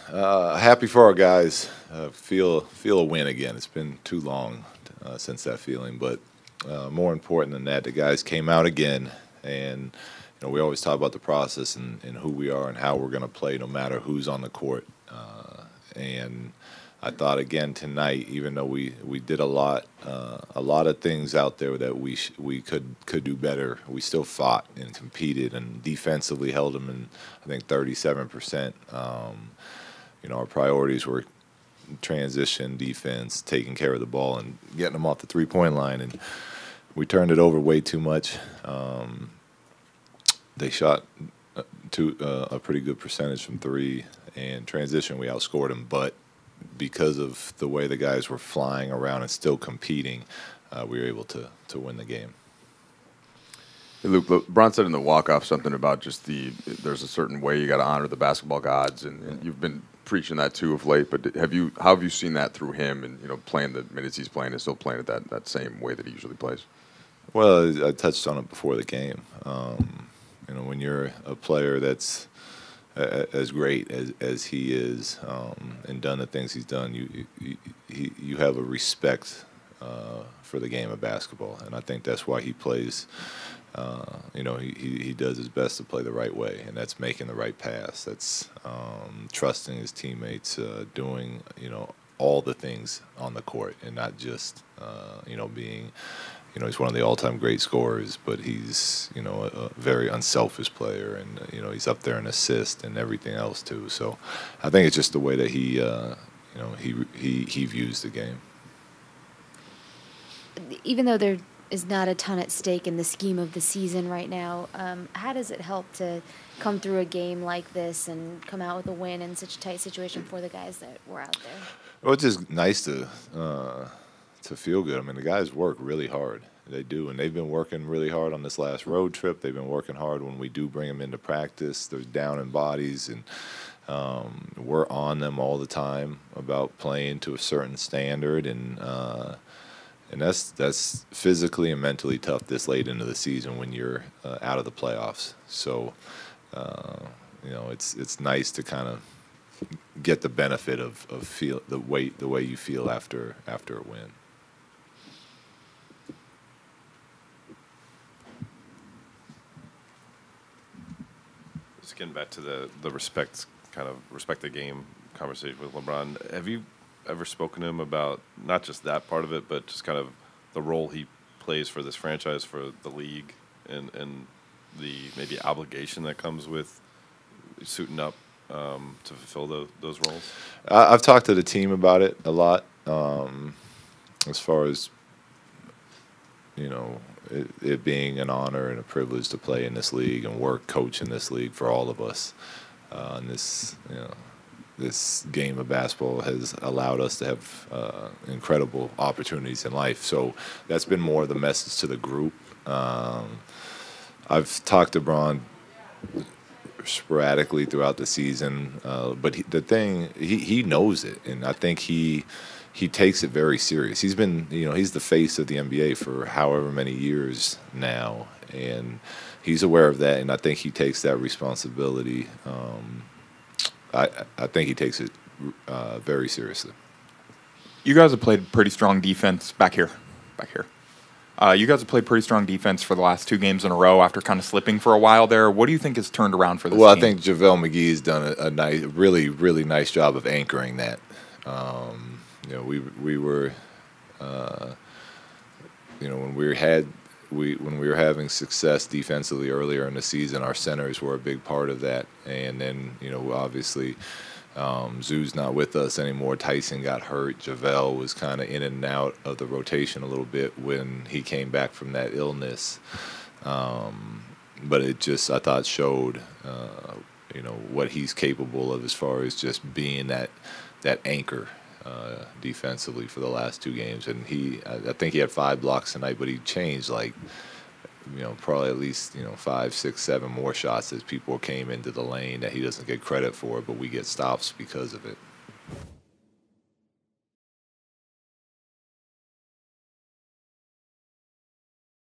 Happy for our guys. Feel a win again. It's been too long since that feeling, but more important than that, the guys came out again, and we always talk about the process and who we are and how we're going to play, no matter who's on the court. And I thought again tonight, even though we did a lot of things out there that we could do better, we still fought and competed and defensively held them in, I think, 37%. Our priorities were transition, defense, taking care of the ball, and getting them off the three-point line. And we turned it over way too much. They shot a pretty good percentage from three, and transition we outscored them. But because of the way the guys were flying around and still competing, we were able to win the game. Hey, Luke, LeBron said in the walk-off something about just there's a certain way you got to honor the basketball gods, and you've been preaching that too of late. But how have you seen that through him and playing the minutes he's playing and still playing it that same way that he usually plays? Well, I touched on it before the game. When you're a player that's as great as he is and done the things he's done, you have a respect for the game of basketball, and I think that's why he plays. He does his best to play the right way, and that's making the right pass. That's trusting his teammates, doing all the things on the court, and not just being. He's one of the all-time great scorers, but he's a very unselfish player, and he's up there in assists and everything else too. So I think it's just the way that he views the game. Even though there is not a ton at stake in the scheme of the season right now, how does it help to come through a game like this and come out with a win in such a tight situation for the guys that were out there? Well, it's just nice to feel good. I mean, the guys work really hard. They do, and they've been working really hard on this last road trip. They've been working hard when we do bring them into practice. They're down in bodies, and we're on them all the time about playing to a certain standard, and that's physically and mentally tough this late into the season when you're out of the playoffs. So, it's nice to kind of get the benefit of feel the way you feel after a win. Just getting back to the respect the game conversation with LeBron. Have you ever spoken to him about not just that part of it, but just kind of the role he plays for this franchise, for the league, and the maybe obligation that comes with suiting up to fulfill those roles? I've talked to the team about it a lot, as far as it being an honor and a privilege to play in this league and coach in this league for all of us. And this game of basketball has allowed us to have incredible opportunities in life. So that's been more of the message to the group. I've talked to Bron sporadically throughout the season, but he knows it, and I think he takes it very serious. He's been, he's the face of the NBA for however many years now, and he's aware of that, and I think he takes that responsibility. I think he takes it very seriously. You guys have played pretty strong defense back here. You guys have played pretty strong defense for the last two games in a row after kind of slipping for a while there. What do you think has turned around for this team? I think JaVale McGee has done a nice, really, really nice job of anchoring that. We were, when we were having success defensively earlier in the season, our centers were a big part of that. And then, obviously, Zoo's not with us anymore. Tyson got hurt. JaVale was kind of in and out of the rotation a little bit when he came back from that illness. But it just, I thought, showed, what he's capable of as far as just being that anchor defensively for the last two games. And I think he had 5 blocks tonight, but he changed probably at least 5, 6, 7 more shots as people came into the lane that he doesn't get credit for, but we get stops because of it.